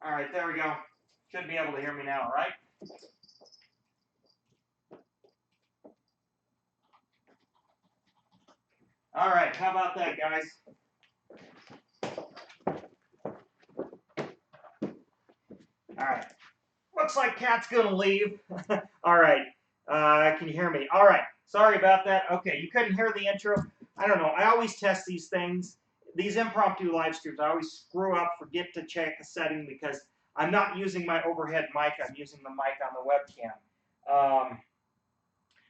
All right, there we go. Should be able to hear me now, all right? All right, how about that, guys? All right. Looks like Kat's gonna leave. All right. Can you hear me? All right. Sorry about that. Okay, you couldn't hear the intro. I don't know. I always test these things, these impromptu live streams. I always screw up, forget to check a setting because I'm not using my overhead mic. I'm using the mic on the webcam.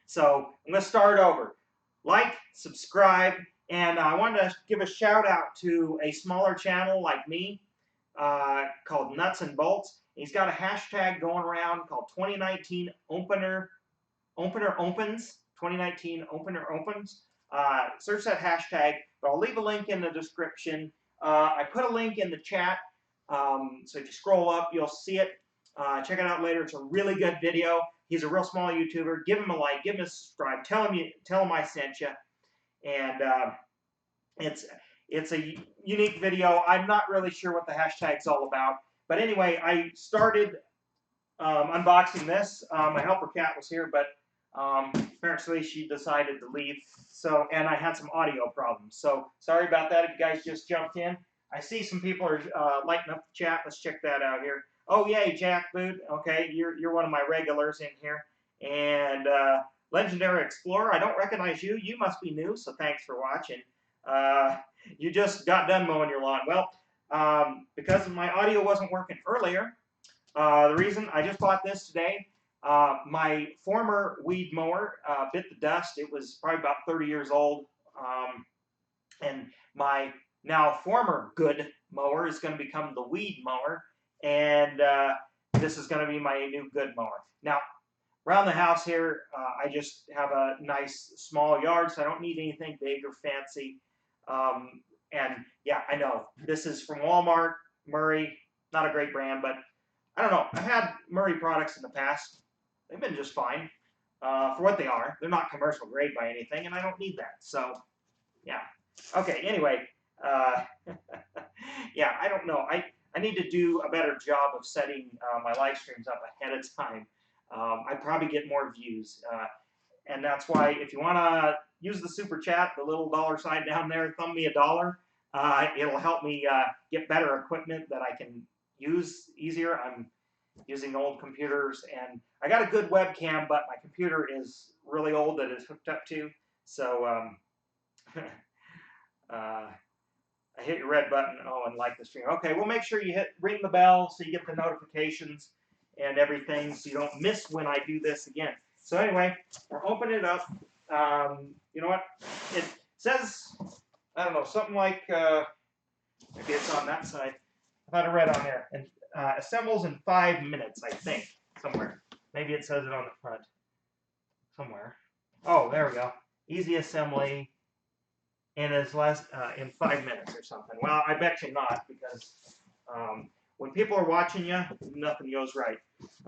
So I'm going to start over. Like, subscribe, and I wanted to give a shout out to a smaller channel like me called Nuts and Bolts. He's got a hashtag going around called 2019 Opener Opens. 2019 Opener Opens. Search that hashtag, but I'll leave a link in the description. I put a link in the chat, so if you scroll up, you'll see it. Check it out later. It's a really good video. He's a real small YouTuber. Give him a like. Give him a subscribe. Tell him I sent you. And it's a unique video. I'm not really sure what the hashtag's all about. But anyway, I started unboxing this. My helper Kat was here, but apparently she decided to leave. So, and I had some audio problems. So sorry about that if you guys just jumped in. I see some people are lighting up the chat. Let's check that out here. Oh, yay, Jack Boot. Okay, you're one of my regulars in here. And Legendary Explorer, I don't recognize you. You must be new, so thanks for watching. You just got done mowing your lawn. Well, because my audio wasn't working earlier, the reason I just bought this today, my former weed mower bit the dust. It was probably about 30 years old. And my now former good mower is going to become the weed mower. And this is going to be my new good mower. Now, around the house here, I just have a nice small yard, so I don't need anything big or fancy. And yeah, I know this is from Walmart, Murray, not a great brand, but I don't know. I've had Murray products in the past. They've been just fine for what they are. They're not commercial grade by anything, and I don't need that. So, yeah. Okay, anyway. Yeah, I don't know. I need to do a better job of setting my live streams up ahead of time. I probably get more views. And that's why if you want to use the super chat, the little dollar sign down there, thumb me $1. It'll help me get better equipment that I can use easier. I'm using old computers, and I got a good webcam, but my computer is really old that it's hooked up to. So I hit your red button. Oh, and like the stream. Okay, well, make sure you ring the bell so you get the notifications and everything, so you don't miss when I do this again. So anyway, we're opening it up. You know what? It says, I don't know, something like, maybe it's on that side. I thought I read on there. And assembles in 5 minutes, I think, somewhere. Maybe it says it on the front. Somewhere. Oh, there we go. Easy assembly in as less in 5 minutes or something. Well, I bet you not, because when people are watching you, nothing goes right.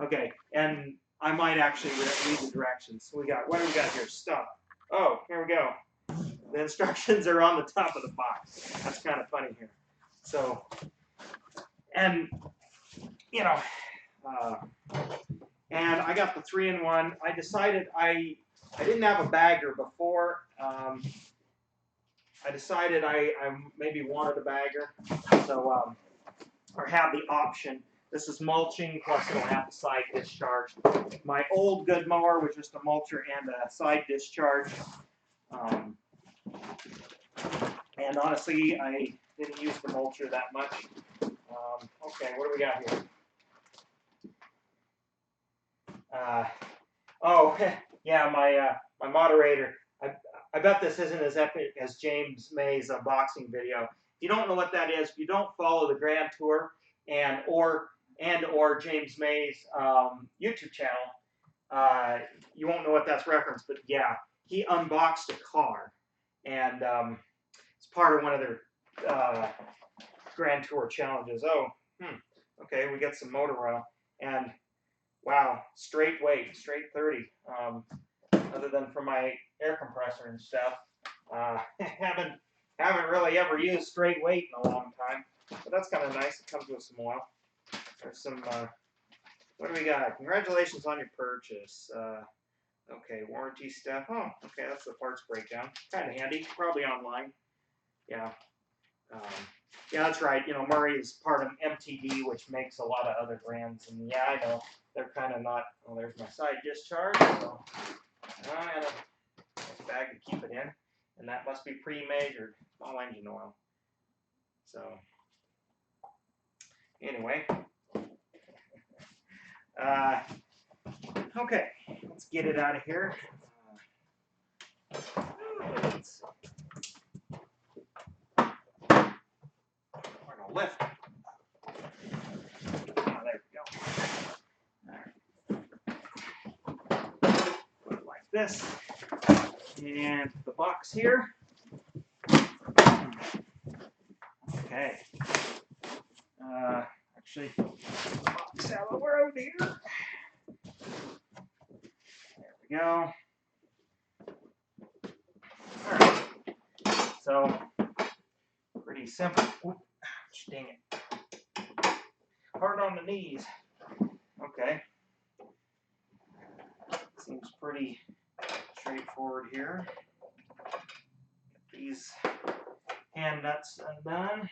Okay, and I might actually read the directions. So what do we got here? Stuff. Oh, here we go. The instructions are on the top of the box. That's kind of funny here. So, and, you know, and I got the 3-in-1. I decided I didn't have a bagger before. I decided I maybe wanted a bagger, so or have the option. This is mulching, plus it'll have the side discharge. My old good mower was just a mulcher and a side discharge. And honestly, I didn't use the mulcher that much. Okay, what do we got here? Oh, yeah, my moderator. I bet this isn't as epic as James May's unboxing video. If you don't know what that is, if you don't follow the Grand Tour and or James May's YouTube channel, you won't know what that's referenced. But yeah, he unboxed a car, and it's part of one of their Grand Tour challenges. Oh, okay, we got some motor oil, and wow, straight weight, straight 30. Other than for my air compressor and stuff, haven't really ever used straight weight in a long time. But that's kind of nice. It comes with some oil. There's some, what do we got? Congratulations on your purchase. Okay, warranty stuff. Oh, okay, that's the parts breakdown. Kind of handy. Probably online. Yeah. Yeah, that's right. You know, Murray is part of MTD, which makes a lot of other brands. And yeah, I know they're kind of not. Oh, there's my side discharge. So I got a bag to keep it in, and that must be pre-measured. All engine oil. So anyway, okay, let's get it out of here. We're gonna lift. Oh, there we go. Put it like this, and the box here. Okay. Actually, the box out of the road here. There we go. All right. So pretty simple. Oop, ouch, dang it. Hard on the knees. Okay. Seems pretty straightforward here. Get these hand nuts undone.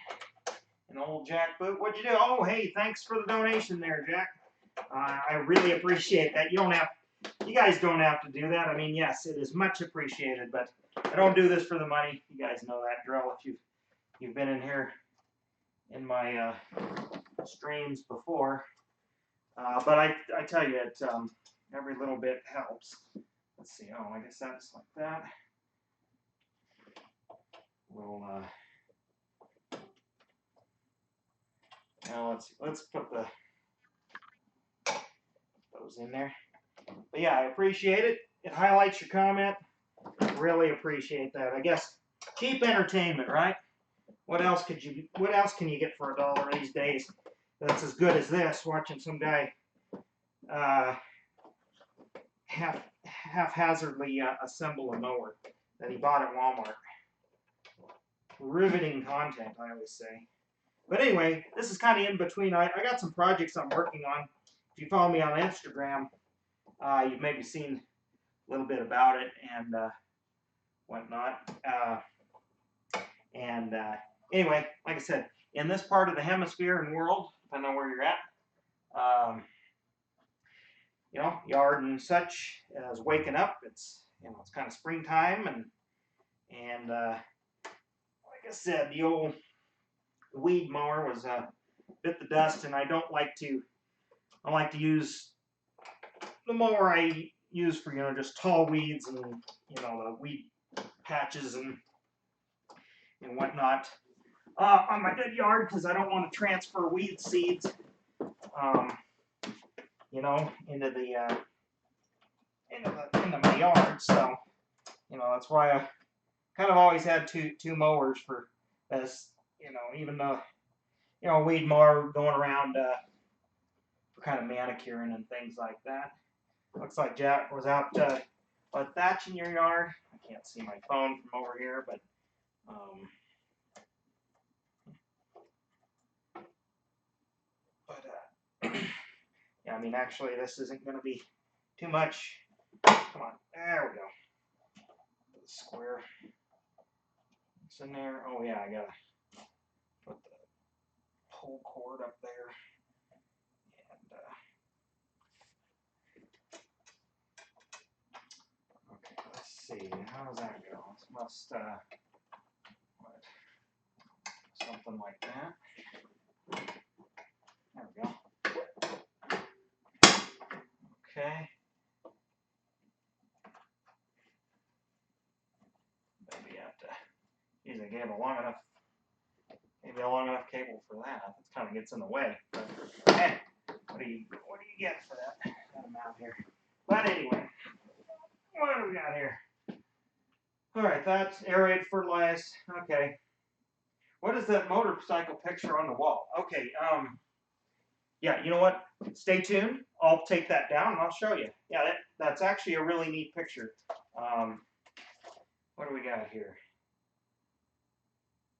An old Jack boot. What'd you do? Oh, hey, thanks for the donation there, Jack. I really appreciate that. You guys don't have to do that. I mean, yes, it is much appreciated, but I don't do this for the money. You guys know that drill if you've been in here in my streams before. But I tell you, every little bit helps. Let's see. Oh, I guess that's like that. We'll now let's put those in there. But yeah, I appreciate it. It highlights your comment. Really appreciate that. I guess cheap entertainment, right? What else can you get for $1 these days that's as good as this? Watching some guy haphazardly assemble a mower that he bought at Walmart. Riveting content, I always say. But anyway, this is kind of in between. I got some projects I'm working on. If you follow me on Instagram, you've maybe seen a little bit about it and whatnot. Anyway, like I said, in this part of the hemisphere and world, depending on where you're at, you know, yard and such is waking up. It's it's kind of springtime, and like I said, the old weed mower was bit the dust, and I like to use the mower I use for just tall weeds and the weed patches and whatnot on my good yard, because I don't want to transfer weed seeds into my yard. So that's why I kind of always had two mowers for this. Even though weed mower going around for kind of manicuring and things like that. Looks like Jack was out thatching your yard. I can't see my phone from over here, but yeah, I mean, actually, this isn't going to be too much. Come on, there we go. Put the square. It's in there. Oh yeah, I gotta put the pull cord up there. And okay, let's see. How does that go? This must something like that. There we go. Okay. Maybe I have to use a long enough cable for that. That kind of gets in the way. But hey, what do you get for that amount here? But anyway, what do we got here? All right, that's aerated, fertilized. Okay. What is that motorcycle picture on the wall? Okay. Yeah, you know what? Stay tuned. I'll take that down and I'll show you. Yeah, that's actually a really neat picture. What do we got here?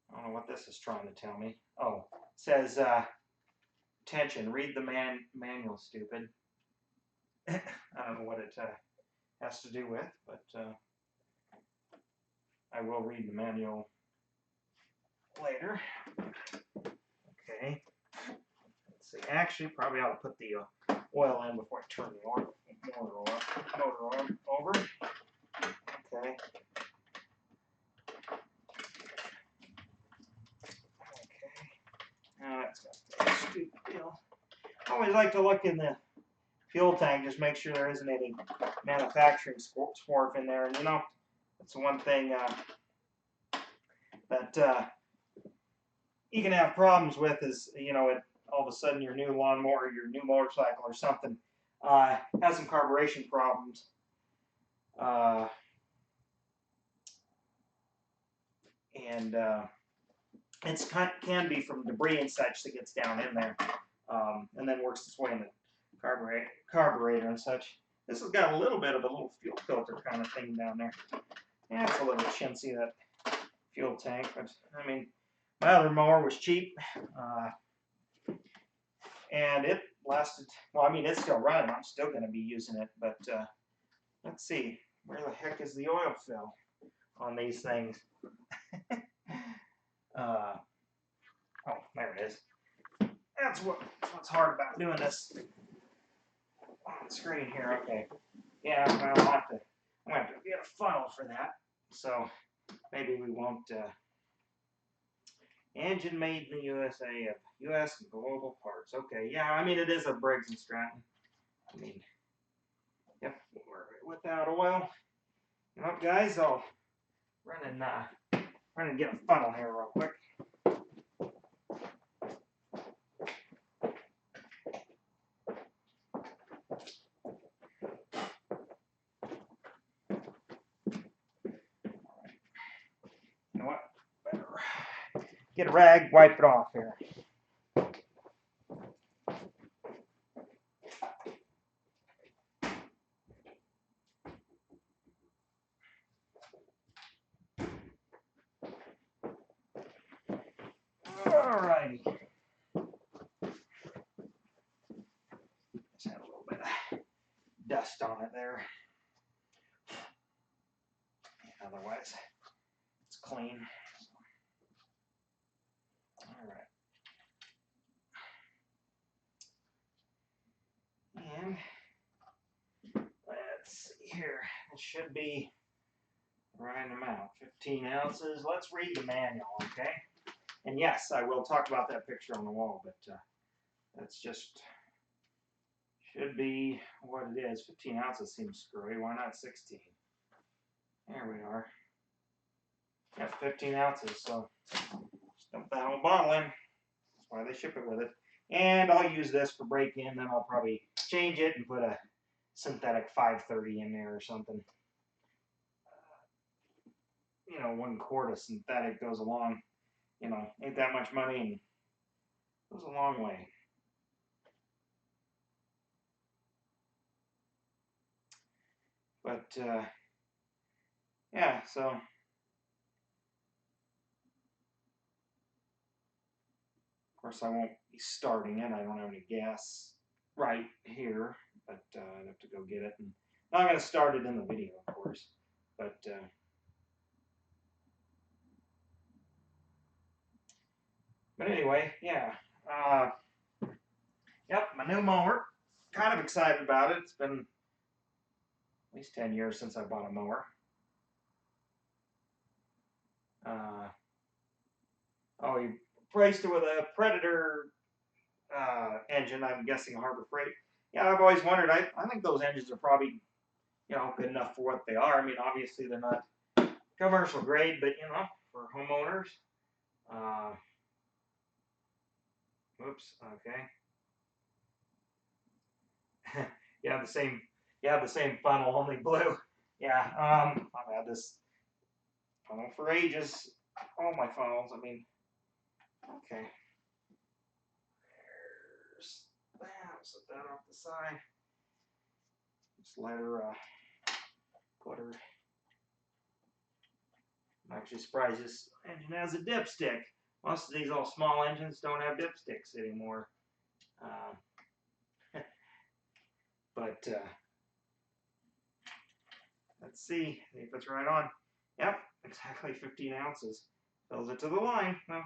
I don't know what this is trying to tell me. Oh, it says Attention, read the manual, stupid. I don't know what it has to do with, but I will read the manual later. Okay. Let's see. Actually, probably ought to put the oil in before I turn the motor over. Okay. That's got a stupid deal. I always like to look in the fuel tank, just make sure there isn't any manufacturing swarf in there. And you know, that's the one thing that you can have problems with is, you know, all of a sudden your new lawnmower, your new motorcycle or something has some carburation problems. And it can be from debris and such that gets down in there and then works its way in the carburetor and such. This has got a little bit of a little fuel filter kind of thing down there. Yeah, it's a little chintzy, that fuel tank, but I mean, my other mower was cheap, and it lasted, well, I mean, it's still running. I'm still going to be using it, but let's see, where the heck is the oil fill on these things? Oh, there it is. That's what's hard about doing this on the screen here. Okay, yeah, well, I'm going to have to get a funnel for that, so maybe we won't. Engine made in the USA of U.S. and global parts. Okay, yeah, I mean, it is a Briggs and Stratton. I mean, yep, without oil. You know, guys, I'll run and get a funnel here real quick. You know what? Better get a rag, wipe it off here. Alrighty. Just had a little bit of dust on it there. Otherwise, it's clean. Alright. And let's see here. It should be the right amount. 15 ounces. Let's read the manual, okay? And yes, I will talk about that picture on the wall, but that's just should be what it is. 15 ounces seems screwy. Why not 16? There we are. Yep, 15 ounces. So just dump that whole bottle in. That's why they ship it with it. And I'll use this for break-in. Then I'll probably change it and put a synthetic 530 in there or something. You know, 1 quart of synthetic goes along. You know, ain't that much money and goes a long way. But yeah, so of course I won't be starting it. I don't have any gas right here, but I'd have to go get it. And I'm not going to start it in the video, of course, but anyway, yeah. Yep, my new mower. Kind of excited about it. It's been at least 10 years since I bought a mower. Oh, he replaced it with a Predator engine, I'm guessing Harbor Freight. Yeah, I've always wondered. I think those engines are probably, you know, good enough for what they are. I mean, obviously they're not commercial grade, but you know, for homeowners. Oops. Okay. Yeah, the same funnel, only blue. Yeah. I've had this funnel for ages. All my funnels. I mean, okay. There's that. Set that off the side. Just let her put her. I'm actually surprised this engine has a dipstick. Most of these little small engines don't have dipsticks anymore. But let's see if it's right on. Yep, exactly 15 ounces. Fills it to the line. Well,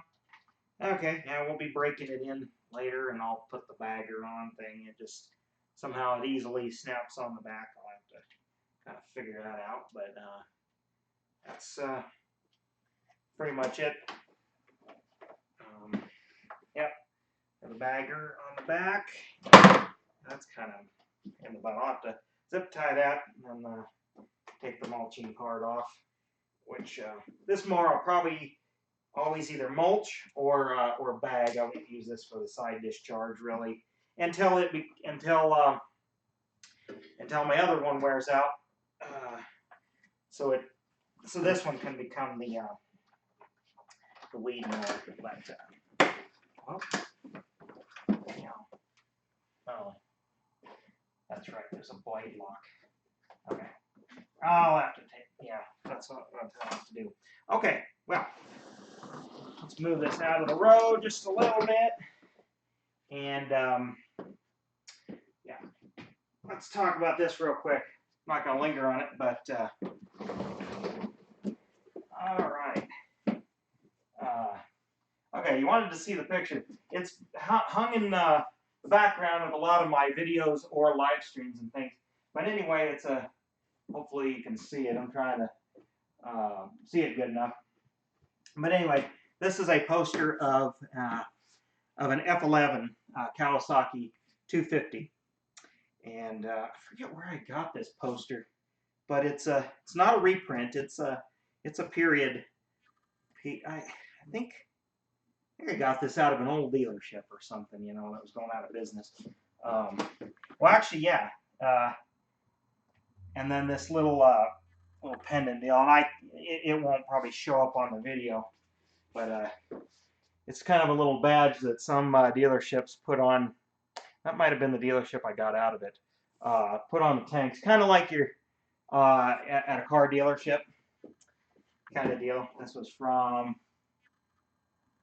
okay, yeah, we'll be breaking it in later, and I'll put the bagger on thing. It just somehow it easily snaps on the back. I'll have to kind of figure that out, but that's pretty much it. Yep, the bagger on the back. That's kind of in the bottom. I'll have to zip tie that and then take the mulching part off. Which this mower I'll probably always either mulch or bag. I'll use this for the side discharge really until my other one wears out. So this one can become the weed mower. But well, oh, that's right. There's a blade lock. Okay, I'll have to take. Yeah, that's what I'll have to do. Okay, well, let's move this out of the road just a little bit, and yeah, let's talk about this real quick. I'm not going to linger on it, but all right. Okay, you wanted to see the picture. It's hung in the background of a lot of my videos or live streams and things. But anyway, it's a. Hopefully you can see it. I'm trying to see it good enough. But anyway, this is a poster of an F11 Kawasaki 250, and I forget where I got this poster, but it's not a reprint. It's a period. I think I got this out of an old dealership or something, you know, that was going out of business. Well, actually, yeah. And then this little pendant deal, and it won't probably show up on the video, but it's kind of a little badge that some dealerships put on. That might have been the dealership I got out of it. Put on the tanks, kind of like you're at a car dealership kind of deal. This was from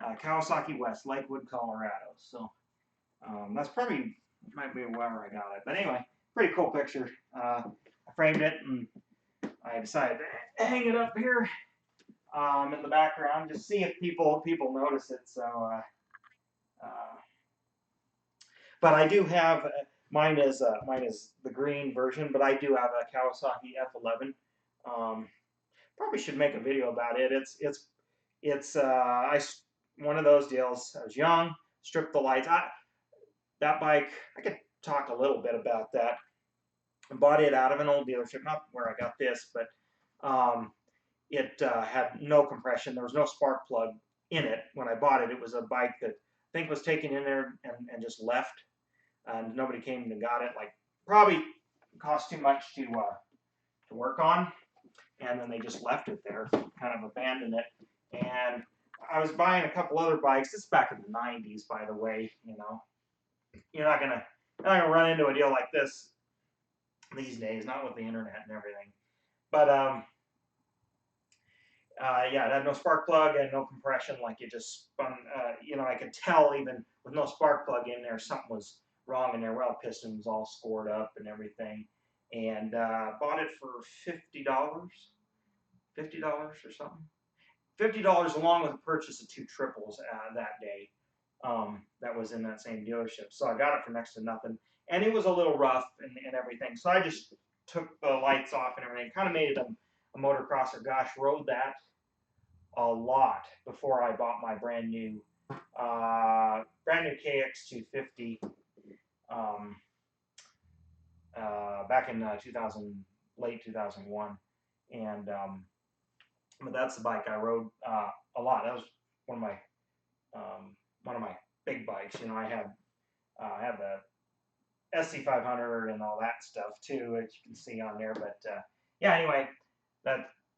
Kawasaki West, Lakewood, Colorado. So that's probably might be wherever I got it. But anyway, pretty cool picture. I framed it and I decided to hang it up here in the background, just see if people notice it. So, but I do have mine is the green version, but I do have a Kawasaki F11. Probably should make a video about it. It's one of those deals. I was young, stripped the lights. That bike, I could talk a little bit about that. I bought it out of an old dealership, not where I got this, but it had no compression. There was no spark plug in it. When I bought it, it was a bike that I think was taken in there and just left, and nobody came and got it. Like probably cost too much to work on, and then they just left it there, kind of abandoned it. And I was buying a couple other bikes. This is back in the '90s, by the way. You know, you're not gonna run into a deal like this these days, not with the internet and everything. But yeah, it had no spark plug and no compression. Like it just spun. You know, I could tell even with no spark plug in there, something was wrong in there. Well, piston was all scored up and everything. And bought it for $50 or something. $50 along with a purchase of 2 triples that day. That was in that same dealership. So I got it for next to nothing. And it was a little rough and everything. So I just took the lights off and everything. Kind of made it a motocrosser. Gosh, rode that a lot before I bought my brand new KX250 back in late 2001. And but that's the bike I rode a lot. That was one of my big bikes. You know, I had the SC500 and all that stuff too, as you can see on there. But yeah, anyway,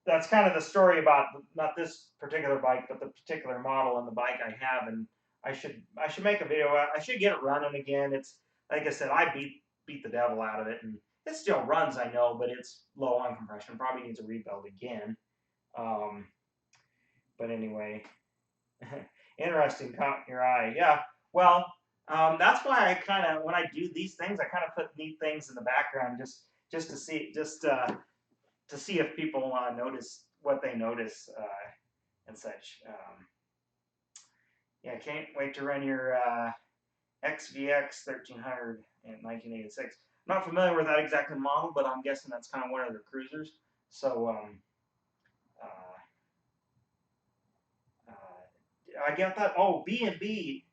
that's kind of the story about not this particular bike, but the particular model and the bike I have. And I should make a video. I should get it running again. It's like I said, I beat the devil out of it, and it still runs, I know, but it's low on compression. Probably needs a rebuild again. But anyway, interesting. Caught your eye. Yeah. Well, That's why I kind of, when I do these things, I kind of put neat things in the background just to see, to see if people notice what they notice and such. Yeah, can't wait to run your XVX 1300 in 1986. I'm not familiar with that exact model, but I'm guessing that's kind of one of their cruisers. So I get that. Oh, B&B.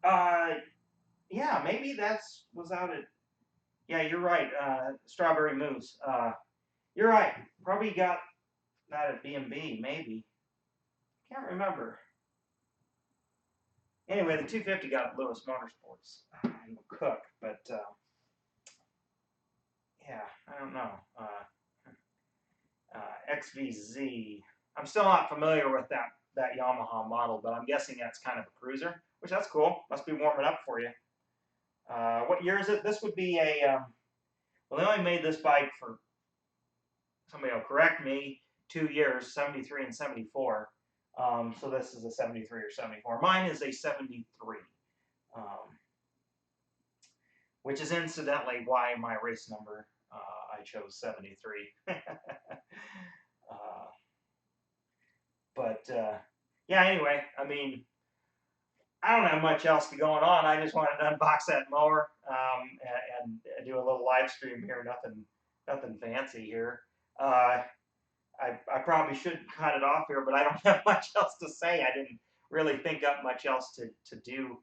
Yeah, maybe that's was out at. Yeah, you're right. Strawberry Moose. You're right. Probably got that at B&B. Maybe. Can't remember. Anyway, the 250 got at Lewis Motorsports in Cook, but yeah, I don't know. XVZ. I'm still not familiar with that Yamaha model, but I'm guessing that's kind of a cruiser, which that's cool. Must be warming up for you. What year is it? This would be a. Well, they only made this bike for. Somebody will correct me. 2 years, 73 and 74. So this is a 73 or 74. Mine is a 73. Um, which is incidentally why my race number I chose 73. But yeah, anyway, I mean, I don't have much else going on. I just wanted to unbox that mower and do a little live stream here. Nothing fancy here. I probably should cut it off here, but I don't have much else to say. I didn't really think up much else to do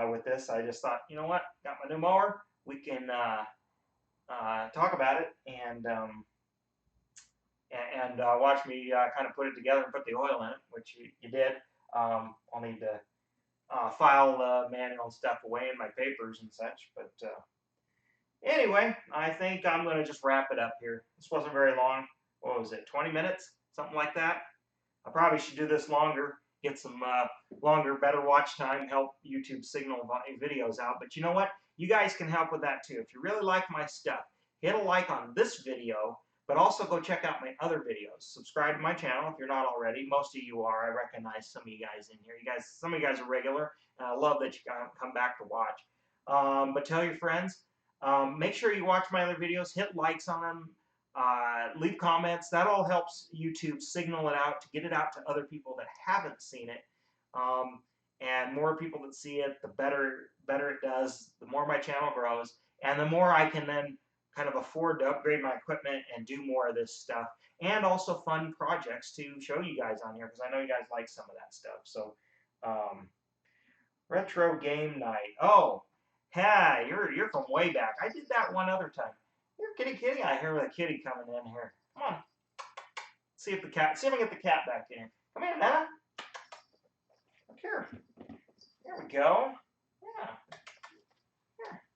with this. I just thought, you know what, got my new mower. We can talk about it and watch me kind of put it together and put the oil in it, which you did. I'll need to file the manual stuff away in my papers and such. But anyway, I think I'm going to just wrap it up here. This wasn't very long. What was it, 20 minutes? Something like that. I probably should do this longer, get some longer, better watch time, help YouTube signal videos out. But you know what? You guys can help with that too. If you really like my stuff, hit a like on this video, but also go check out my other videos. Subscribe to my channel if you're not already. Most of you are. I recognize some of you guys in here. Some of you guys are regular, and I love that you come back to watch. But tell your friends. Make sure you watch my other videos. Hit likes on them. Leave comments. That all helps YouTube signal it out to get it out to other people that haven't seen it. And more people that see it, the better it does, the more my channel grows, and the more I can then kind of afford to upgrade my equipment and do more of this stuff, and also fun projects to show you guys on here, because I know you guys like some of that stuff. So, retro game night. Oh, yeah, you're from way back. I did that one other time. You're kitty. I hear a kitty coming in here. Come on. See if I can get the cat back in. Come here, Nana. Look here. There we go.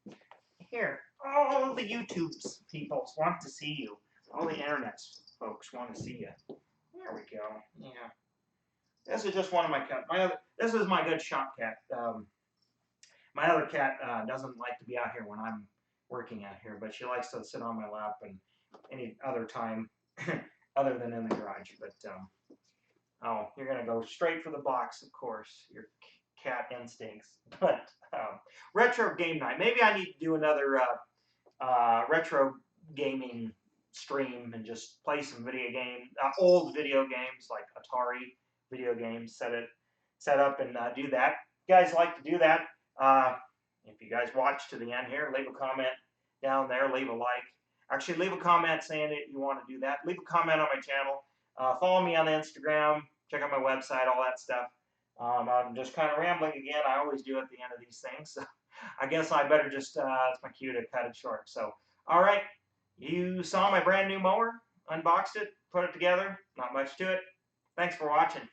Yeah. Here. All the YouTube people want to see you. All the internet folks want to see you. There we go. Yeah. This is just one of my cats. This is my good shop cat. My other cat doesn't like to be out here when I'm working out here, but she likes to sit on my lap and any other time other than in the garage. But oh, you're gonna go straight for the box, of course. Your cat instincts. But retro game night. Maybe I need to do another retro gaming stream and just play some video games, old video games like Atari video games. Set up and do that. If you guys like to do that. If you guys watch to the end here, leave a comment down there, leave a like. Actually, leave a comment saying that you want to do that. Leave a comment on my channel. Follow me on Instagram. Check out my website, all that stuff. I'm just kind of rambling again. I always do at the end of these things. So I guess I better just, it's my cue to cut it short. So, all right. You saw my brand new mower, unboxed it, put it together. Not much to it. Thanks for watching.